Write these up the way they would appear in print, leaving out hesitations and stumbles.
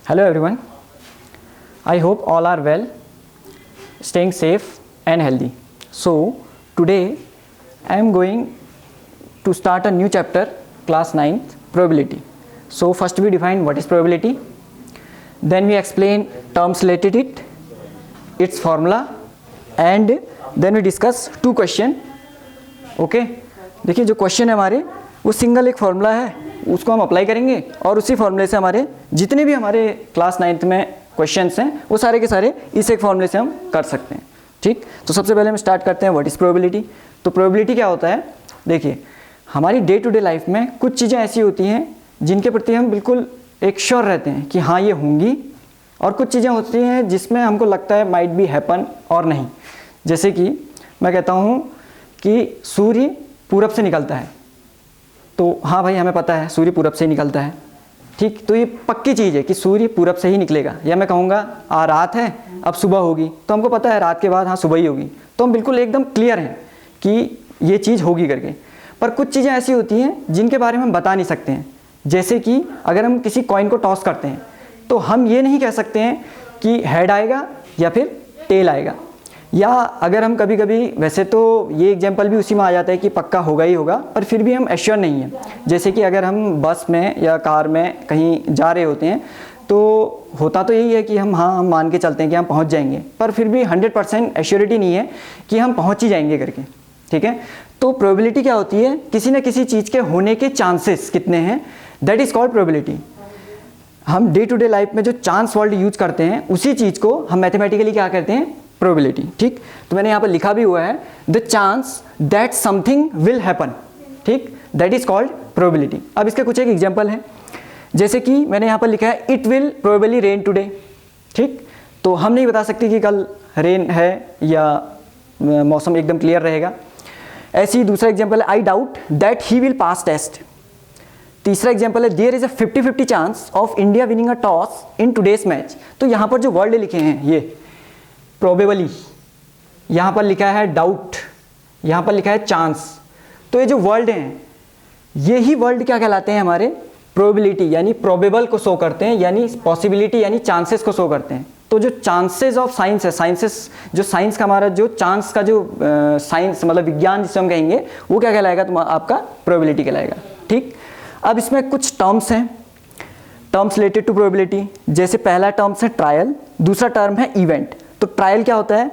Hello everyone. I hope all are well, staying safe and healthy. So today I am going to start a new chapter, class 9th, probability. So first we define what is probability, then we explain terms related to it, its formula, and then we discuss two question. Okay, देखिए जो question है हमारे वो single एक formula है, उसको हम apply करेंगे और उसी फॉर्मूले से हमारे जितने भी हमारे क्लास 9th में क्वेश्चंस हैं वो सारे के सारे इस एक फॉर्मूले से हम कर सकते हैं. ठीक, तो सबसे पहले हम स्टार्ट करते हैं व्हाट इज़ प्रोबेबिलिटी. तो प्रोबेबिलिटी क्या होता है, देखिए हमारी डे टू डे लाइफ में कुछ चीज़ें ऐसी होती हैं जिनके प्रति हम बिल्कुल एक श्योर रहते हैं कि हाँ ये होंगी, और कुछ चीज़ें होती हैं जिसमें हमको लगता है माइट बी हैपन और नहीं. जैसे कि मैं कहता हूँ कि सूर्य पूरब से निकलता है, तो हाँ भाई हमें पता है सूर्य पूरब से ही निकलता है. ठीक, तो ये पक्की चीज़ है कि सूर्य पूरब से ही निकलेगा. या मैं कहूँगा रात है अब सुबह होगी, तो हमको पता है रात के बाद हाँ सुबह ही होगी, तो हम बिल्कुल एकदम क्लियर हैं कि ये चीज़ होगी करके. पर कुछ चीज़ें ऐसी होती हैं जिनके बारे में हम बता नहीं सकते हैं. जैसे कि अगर हम किसी कॉइन को टॉस करते हैं तो हम ये नहीं कह सकते हैं कि हेड आएगा या फिर टेल आएगा. या अगर हम कभी कभी, वैसे तो ये एग्जांपल भी उसी में आ जाता है कि पक्का होगा ही होगा, पर फिर भी हम एश्योर नहीं हैं. जैसे कि अगर हम बस में या कार में कहीं जा रहे होते हैं तो होता तो यही है कि हम मान के चलते हैं कि हम पहुंच जाएंगे, पर फिर भी 100% एश्योरिटी नहीं है कि हम पहुंच ही जाएंगे करके. ठीक है, तो प्रोबेबिलिटी क्या होती है, किसी न किसी चीज़ के होने के चांसेस कितने हैं, दैट इज़ कॉल्ड प्रोबेबिलिटी. हम डे टू डे लाइफ में जो चांस वर्ड यूज करते हैं उसी चीज़ को हम मैथमेटिकली क्या कहते हैं, प्रोबेबिलिटी. ठीक, तो मैंने यहाँ पर लिखा भी हुआ है the chance that something will happen. ठीक, दैट इज कॉल्ड प्रोबेबिलिटी. अब इसके कुछ एक एग्जांपल है, जैसे कि मैंने यहाँ पर लिखा है it will probably rain today. ठीक, तो हम नहीं बता सकते कि कल रेन है या मौसम एकदम क्लियर रहेगा. ऐसे ही दूसरा एग्जांपल है I doubt that he will pass test. तीसरा एग्जांपल है there is a 50-50 chance of India winning a toss in today's match. तो यहाँ पर जो वर्ड लिखे हैं ये प्रोबेबली, यहाँ पर लिखा है डाउट, यहाँ पर लिखा है चांस. तो ये जो वर्ड हैं ये ही वर्ड क्या कहलाते हैं, हमारे प्रोबेबिलिटी यानी प्रोबेबल को शो करते हैं, यानी पॉसिबिलिटी यानी चांसेस को शो करते हैं. तो जो चांसेस ऑफ साइंस है, साइंसेस जो साइंस का हमारा जो चांस का जो साइंस मतलब विज्ञान जिसे हम कहेंगे वो क्या कहलाएगा, तो आपका प्रोबेबिलिटी कहलाएगा. ठीक, अब इसमें कुछ टर्म्स हैं, टर्म्स रिलेटेड टू प्रोबेबिलिटी. जैसे पहला टर्म्स है ट्रायल, दूसरा टर्म है इवेंट. तो ट्रायल क्या होता है,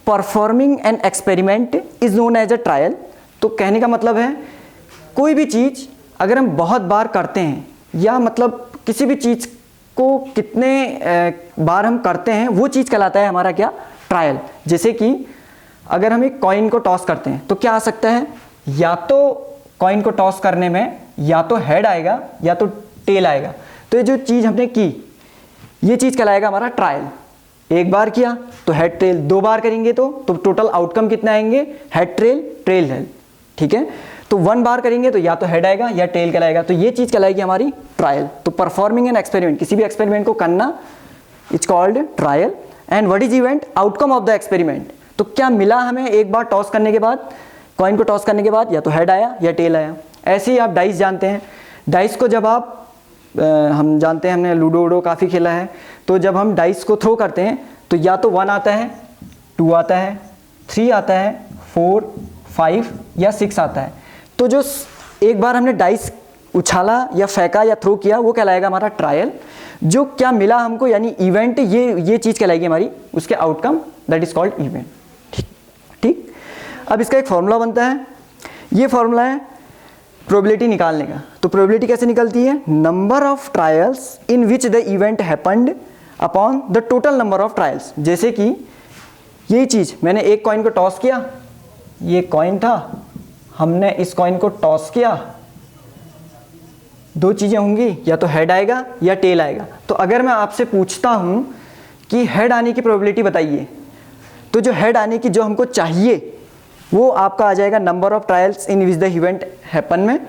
performing an experiment is known as a trial. तो कहने का मतलब है कोई भी चीज़ अगर हम बहुत बार करते हैं, या मतलब किसी भी चीज़ को कितने बार हम करते हैं वो चीज़ कहलाता है हमारा क्या, ट्रायल. जैसे कि अगर हम एक कॉइन को टॉस करते हैं तो क्या आ सकता है, या तो कॉइन को टॉस करने में या तो हेड आएगा या तो टेल आएगा. तो ये जो चीज़ हमने की ये चीज़ कहलाएगा हमारा ट्रायल. एक बार किया तो हेड टेल, दो बार करेंगे तो टोटल आउटकम कितना आएंगे, हेड टेल टेल हेड. ठीक है, तो 1 बार करेंगे तो या तो हेड आएगा या टेल कहलाएगा. तो ये चीज़ कहलाएगी हमारी ट्रायल. तो परफॉर्मिंग एन एक्सपेरिमेंट, किसी भी एक्सपेरिमेंट को करना, it's called trial. And what is event, outcome of the experiment. तो क्या मिला हमें एक बार टॉस करने के बाद, कॉइन को टॉस करने के बाद, या तो हेड आया या टेल आया. ऐसे ही आप डाइस जानते हैं, डाइस को जब आप हम जानते हैं, हमने लूडो वूडो काफ़ी खेला है, तो जब हम डाइस को थ्रो करते हैं तो या तो 1 आता है, 2 आता है, 3 आता है, 4, 5 या 6 आता है. तो जो एक बार हमने डाइस उछाला या फेंका या थ्रो किया वो कहलाएगा हमारा ट्रायल. जो क्या मिला हमको यानी इवेंट, ये चीज़ कहलाएगी हमारी उसके outcome, that is called event. ठीक, अब इसका एक फॉर्मूला बनता है, ये फॉर्मूला है प्रोबेबिलिटी निकालने का. तो प्रोबेबिलिटी कैसे निकलती है, number of trials in which the event happened upon the total number of trials. जैसे कि यही चीज़ मैंने एक कॉइन को टॉस किया, ये कॉइन था, हमने इस कॉइन को टॉस किया, दो चीज़ें होंगी, या तो हेड आएगा या टेल आएगा. तो अगर मैं आपसे पूछता हूँ कि हेड आने की प्रोबेबिलिटी बताइए, तो जो हेड आने की जो हमको चाहिए वो आपका आ जाएगा number of trials in which the event happen में,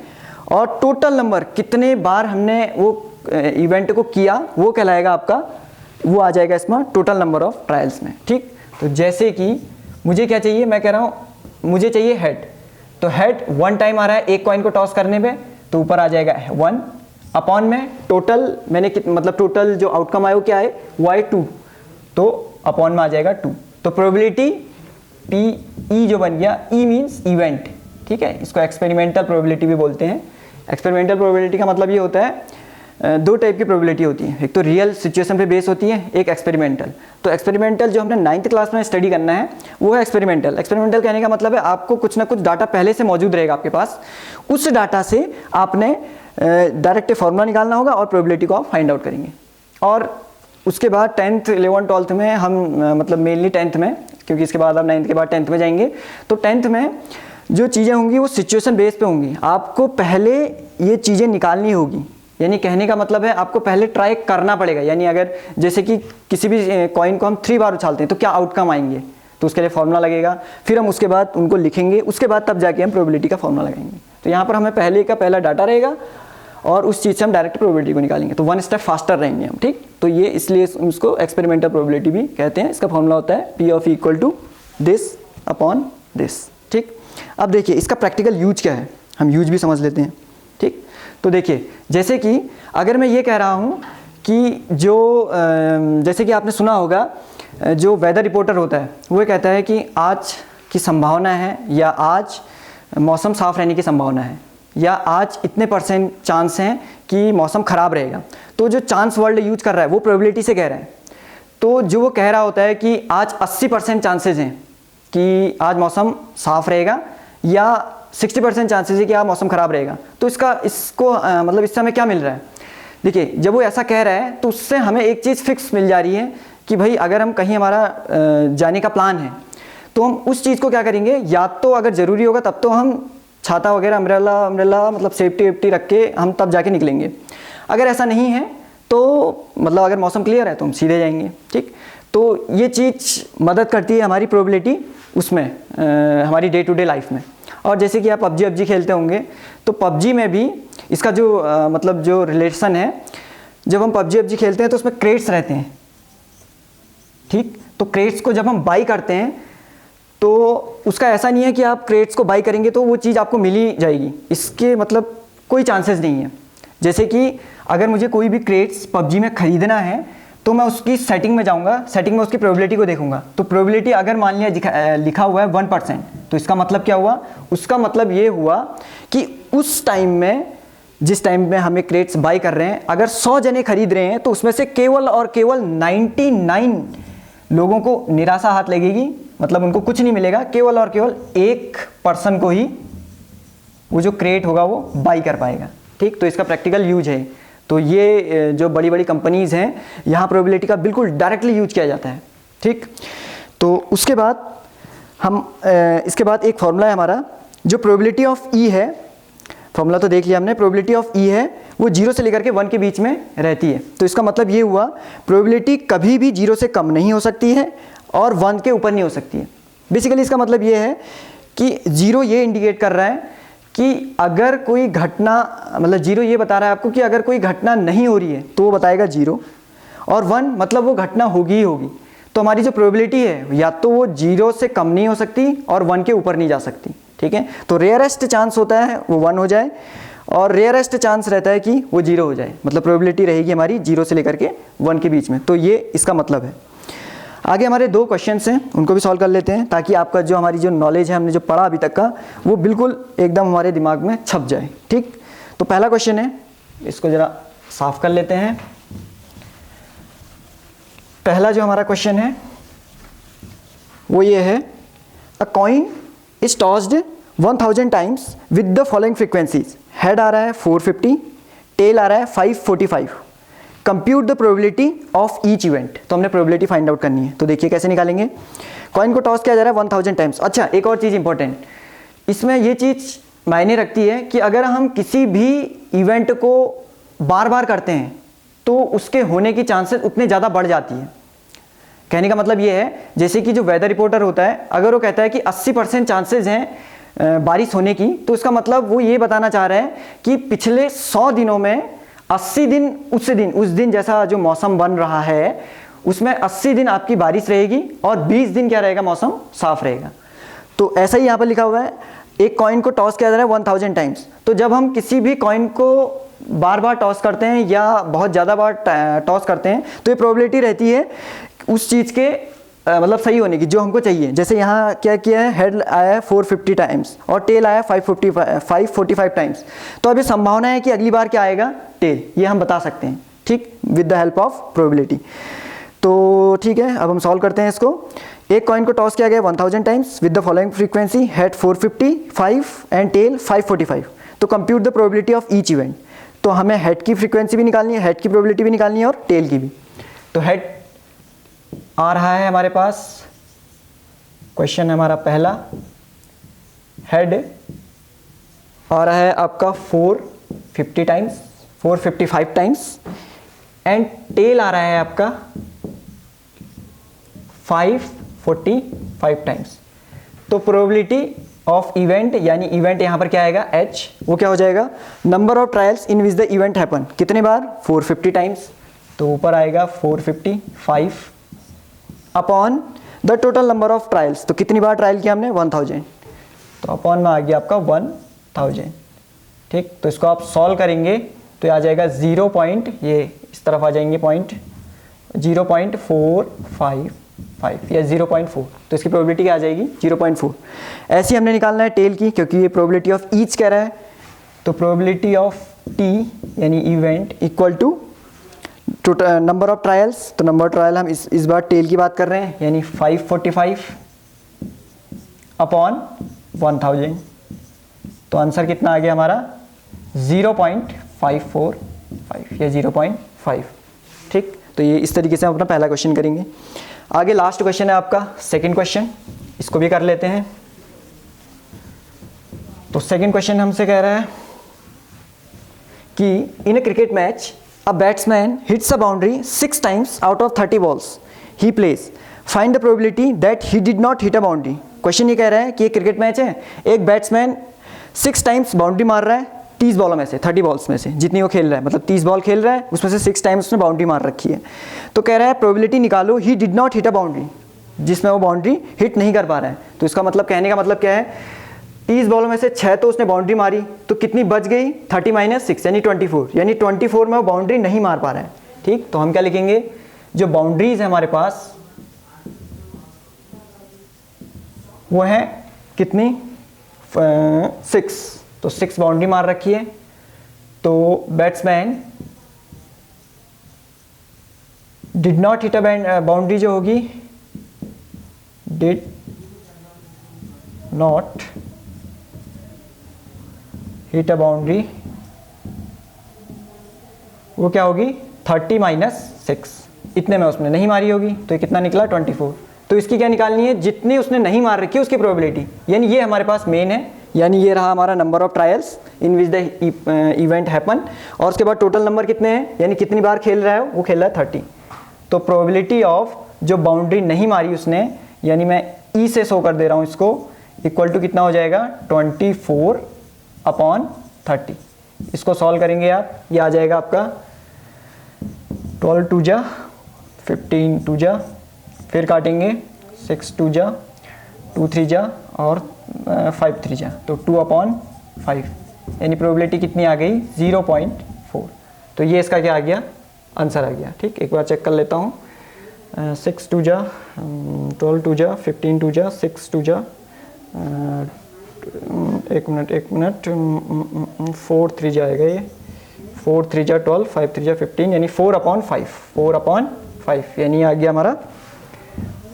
और टोटल नंबर कितने बार हमने वो इवेंट को किया वो कहलाएगा आपका, वो आ जाएगा इसमें टोटल नंबर ऑफ ट्रायल्स में. ठीक, तो जैसे कि मुझे क्या चाहिए, मैं कह रहा हूँ मुझे चाहिए हेड, तो हेड 1 टाइम आ रहा है एक कॉइन को टॉस करने में, तो ऊपर आ जाएगा 1, अपॉन में टोटल मैंने मतलब टोटल जो आउटकम आया वो क्या है, वो आए 2, तो अपॉन में आ जाएगा 2। तो प्रोबेबिलिटी पी ई जो बन गया, ई मीन्स इवेंट, ठीक है, इसको एक्सपेरिमेंटल प्रोबेबिलिटी भी बोलते हैं। एक्सपेरिमेंटल प्रोबेबिलिटी का मतलब ये होता है, दो टाइप की प्रोबेबिलिटी होती है, एक तो रियल सिचुएशन पे बेस होती है, एक एक्सपेरिमेंटल। तो एक्सपेरिमेंटल जो हमने 9th क्लास में स्टडी करना है वो है एक्सपेरिमेंटल। एक्सपेरिमेंटल कहने का मतलब है आपको कुछ ना कुछ डाटा पहले से मौजूद रहेगा आपके पास, उस डाटा से आपने डायरेक्ट फार्मूला निकालना होगा और प्रोबेबिलिटी को आप फाइंड आउट करेंगे। और उसके बाद 10th 11th 12th में हम मतलब मेनली 10th में, क्योंकि इसके बाद आप 9th के बाद 10th में जाएंगे, तो 10th में जो चीज़ें होंगी वो सिचुएशन बेस पे होंगी। आपको पहले ये चीज़ें निकालनी होगी, यानी कहने का मतलब है आपको पहले ट्राई करना पड़ेगा। यानी अगर जैसे कि किसी भी कॉइन को हम 3 बार उछालते हैं तो क्या आउटकम आएंगे, तो उसके लिए फॉर्मूला लगेगा, फिर हम उसके बाद उनको लिखेंगे, उसके बाद तब जाके हम प्रोबेबिलिटी का फॉर्मूला लगाएंगे। तो यहाँ पर हमें पहले का पहला डाटा रहेगा और उस चीज़ से हम डायरेक्ट प्रोबेबिलिटी को निकालेंगे, तो 1 स्टेप फास्टर रहेंगे हम, ठीक। तो ये इसलिए उसको एक्सपेरिमेंटल प्रोबेबिलिटी भी कहते हैं। इसका फॉर्मूला होता है P of equal to this upon this, ठीक। अब देखिए इसका प्रैक्टिकल यूज क्या है, हम यूज भी समझ लेते हैं, ठीक। तो देखिए जैसे कि अगर मैं ये कह रहा हूँ कि जो जैसे कि आपने सुना होगा जो वेदर रिपोर्टर होता है वो कहता है कि आज की संभावना है, या आज मौसम साफ़ रहने की संभावना है, या आज इतने % चांस हैं कि मौसम ख़राब रहेगा। तो जो चांस वर्ड यूज कर रहा है वो प्रोबेबिलिटी से कह रहा है। तो जो वो कह रहा होता है कि आज 80% चांसेज हैं कि आज मौसम साफ़ रहेगा, या 60% चांसेस है कि आज मौसम ख़राब रहेगा, तो इसको मतलब इससे हमें क्या मिल रहा है। देखिए जब वो ऐसा कह रहा है तो उससे हमें एक चीज़ फिक्स मिल जा रही है कि भाई अगर हम कहीं हमारा जाने का प्लान है तो हम उस चीज़ को क्या करेंगे, या तो अगर ज़रूरी होगा तब तो हम छाता वगैरह अम्ब्रेला मतलब सेफ्टी वेफ्टी रख के हम तब जाके निकलेंगे। अगर ऐसा नहीं है तो मतलब अगर मौसम क्लियर है तो हम सीधे जाएंगे, ठीक। तो ये चीज़ मदद करती है हमारी प्रोबेबिलिटी उसमें हमारी डे टू डे लाइफ में। और जैसे कि आप पबजी खेलते होंगे तो पबजी में भी इसका जो मतलब जो रिलेशन है, जब हम पबजी खेलते हैं तो उसमें क्रेट्स रहते हैं, ठीक। तो क्रेट्स को जब हम बाई करते हैं तो उसका ऐसा नहीं है कि आप क्रेट्स को बाई करेंगे तो वो चीज़ आपको मिल ही जाएगी, इसके मतलब कोई चांसेस नहीं है। जैसे कि अगर मुझे कोई भी क्रेट्स पबजी में ख़रीदना है तो मैं उसकी सेटिंग में जाऊंगा, सेटिंग में उसकी प्रोबेबिलिटी को देखूंगा। तो प्रोबेबिलिटी अगर मान लिया लिखा हुआ है 1%, तो इसका मतलब क्या हुआ, उसका मतलब ये हुआ कि उस टाइम में जिस टाइम में हमें क्रेट्स बाई कर रहे हैं, अगर 100 जने खरीद रहे हैं तो उसमें से केवल और केवल 99 लोगों को निराशा हाथ लगेगी, मतलब उनको कुछ नहीं मिलेगा, केवल और केवल 1% को ही वो जो क्रेट होगा वो बाई कर पाएगा, ठीक। तो इसका प्रैक्टिकल यूज है। तो ये जो बड़ी बड़ी कंपनीज़ हैं यहाँ प्रोबेबिलिटी का बिल्कुल डायरेक्टली यूज किया जाता है, ठीक। तो उसके बाद हम इसके बाद एक फॉर्मूला है हमारा, जो प्रोबेबिलिटी ऑफ ई है, फॉर्मूला तो देख लिया हमने, प्रोबेबिलिटी ऑफ ई है वो 0 से लेकर के 1 के बीच में रहती है। तो इसका मतलब ये हुआ प्रोबेबिलिटी कभी भी 0 से कम नहीं हो सकती है और 1 के ऊपर नहीं हो सकती है। बेसिकली इसका मतलब ये है कि 0 ये इंडिकेट कर रहा है कि अगर कोई घटना, मतलब 0 ये बता रहा है आपको कि अगर कोई घटना नहीं हो रही है तो वो बताएगा 0, और 1 मतलब वो घटना होगी ही होगी। तो हमारी जो प्रोबेबिलिटी है या तो वो 0 से कम नहीं हो सकती और 1 के ऊपर नहीं जा सकती, ठीक है। तो रेयरेस्ट चांस होता है वो 1 हो जाए और रेयरेस्ट चांस रहता है कि वो 0 हो जाए, मतलब प्रोबेबिलिटी रहेगी हमारी 0 से लेकर के 1 के बीच में। तो ये इसका मतलब है। आगे हमारे 2 क्वेश्चंस हैं, उनको भी सॉल्व कर लेते हैं ताकि आपका जो हमारी जो नॉलेज है, हमने जो पढ़ा अभी तक का, वो बिल्कुल एकदम हमारे दिमाग में छप जाए, ठीक। तो पहला क्वेश्चन है, इसको ज़रा साफ कर लेते हैं। पहला जो हमारा क्वेश्चन है वो ये है, a coin is tossed 1000 times with the following frequencies. Head आ रहा है 450, टेल आ रहा है 545। Compute the probability of each event. तो हमने प्रोबेबिलिटी फाइंड आउट करनी है। तो देखिए कैसे निकालेंगे। कॉइन को टॉस किया जा रहा है 1000 टाइम्स। अच्छा, एक और चीज़ इंपॉर्टेंट, इसमें ये चीज़ मायने रखती है कि अगर हम किसी भी इवेंट को बार बार करते हैं तो उसके होने की चांसेस उतने ज़्यादा बढ़ जाती है। कहने का मतलब ये है, जैसे कि जो वेदर रिपोर्टर होता है, अगर वो कहता है कि 80% चांसेस हैं बारिश होने की, तो इसका मतलब वो ये बताना चाह रहा है कि पिछले 100 दिनों में 80 दिन उस दिन जैसा जो मौसम बन रहा है उसमें 80 दिन आपकी बारिश रहेगी और 20 दिन क्या रहेगा, मौसम साफ रहेगा। तो ऐसा ही यहाँ पर लिखा हुआ है, एक कॉइन को टॉस किया जा रहा है 1000 टाइम्स। तो जब हम किसी भी कॉइन को बार बार टॉस करते हैं या बहुत ज़्यादा बार टॉस करते हैं तो ये प्रोबेबिलिटी रहती है उस चीज़ के मतलब सही होने की जो हमको चाहिए। जैसे यहाँ क्या किया है, हेड आया है 450 टाइम्स और टेल आया 545 टाइम्स, तो अभी संभावना है कि अगली बार क्या आएगा, टेल, ये हम बता सकते हैं, ठीक, with the help of probability. तो ठीक है, अब हम सॉल्व करते हैं इसको। एक कॉइन को टॉस किया गया 1000 times with the following frequency, head 455 and tail 545, तो compute the probability of each event. तो हमें हेड की फ्रीक्वेंसी भी निकालनी है, हेड की प्रोबेबिलिटी भी निकालनी है और टेल की भी। तो हेड आ रहा है हमारे पास, क्वेश्चन है हमारा पहला, हेड आ रहा है आपका 450 टाइम्स, 455 टाइम्स एंड टेल आ रहा है आपका 545 टाइम्स। तो प्रोबेबिलिटी ऑफ इवेंट, यानी इवेंट यहाँ पर क्या आएगा, h, वो क्या हो जाएगा, number of trials in which the event happen, कितने बार, 450 टाइम्स, तो ऊपर आएगा 455 upon the total number of trials, तो कितनी बार ट्रायल किया हमने, 1000, तो अपॉन में आ गया आपका 1000, ठीक। तो इसको आप सॉल्व करेंगे तो आ जाएगा 0 पॉइंट, ये इस तरफ आ जाएंगे पॉइंट, 0.455 या 0.4, तो इसकी प्रोबेबिलिटी क्या आ जाएगी, 0.4। ऐसे ही हमने निकालना है टेल की, क्योंकि ये प्रोबेबिलिटी ऑफ ईच कह रहा है, तो प्रोबेबिलिटी ऑफ टी यानी event equal to total number of trials, तो नंबर ऑफ ट्रायल हम इस बार टेल की बात कर रहे हैं, यानी 545 अपॉन 1000, तो आंसर कितना आ गया हमारा, 0.545 या 0.5, ठीक। तो ये इस तरीके से हम अपना पहला क्वेश्चन करेंगे। आगे लास्ट क्वेश्चन है आपका सेकंड क्वेश्चन, इसको भी कर लेते हैं। तो सेकंड क्वेश्चन हमसे कह रहा है कि in a cricket match a batsman hits a boundary 6 times out of 30 balls he plays, find the probability that he did not hit a boundary। Question ये कह रहा है कि एक क्रिकेट मैच है, एक बैट्समैन 6 टाइम्स बाउंड्री मार रहा है 30 बॉलों में से, 30 बॉल्स में से जितनी वो खेल रहा है, मतलब 30 बॉल खेल रहा है उसमें से 6 टाइम्स उसने बाउंड्री मार रखी है। तो कह रहा है प्रोबेबिलिटी निकालो he did not hit a boundary, जिसमें वो बाउंड्री हिट नहीं कर पा रहा है। तो इसका मतलब, कहने का मतलब क्या है, 30 बॉलों में से 6 तो उसने बाउंड्री मारी, तो कितनी बच गई, 30 - 6 यानी 24, यानी 24 में वो बाउंड्री नहीं मार पा रहा है, ठीक। तो हम क्या लिखेंगे, जो बाउंड्रीज है हमारे पास वो है कितनी, 6, तो 6 बाउंड्री मार रखी है। तो batsman did not hit a boundary जो होगी, did not hit a boundary, वो क्या होगी, 30 - 6, इतने में उसने नहीं मारी होगी, तो ये कितना निकला, 24। तो इसकी क्या निकालनी है, जितनी उसने नहीं मार रखी उसकी प्रोबेबिलिटी, यानी ये हमारे पास मेन है, यानी ये रहा हमारा number of trials in which the event happen, और उसके बाद टोटल नंबर कितने हैं, यानी कितनी बार खेल रहा है वो खेल रहा है 30। तो प्रोबेबिलिटी ऑफ जो बाउंड्री नहीं मारी उसने, यानी मैं ई से शो कर दे रहा हूँ इसको, इक्वल टू कितना हो जाएगा, 24 अपॉन 30। इसको सॉल्व करेंगे आप, ये आ जाएगा आपका 12 2 जा 15 2 जा, फिर काटेंगे 6 2 जा 2 3 जा और 5 3 जा, तो 2/5, यानी प्रोबेबिलिटी कितनी आ गई, 0.4। तो ये इसका क्या आ गया, आंसर आ गया, ठीक। एक बार चेक कर लेता हूँ, 6 2 जा 12 2 जा 15 2 जा 6 2 जा, एक मिनट 4 3 जाएगा, ये 4 3 जा 12 5 3 जा 15, यानी 4/5, यानी आ गया हमारा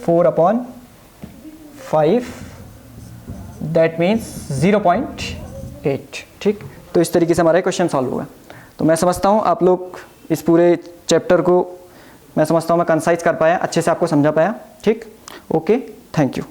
4/5, दैट मीन्स 0.8, ठीक। तो इस तरीके से हमारा क्वेश्चन सॉल्व होगा। तो मैं समझता हूँ आप लोग इस पूरे चैप्टर को, मैं समझता हूँ मैं कंसाइज कर पाया, अच्छे से आपको समझा पाया, ठीक। Okay, thank you.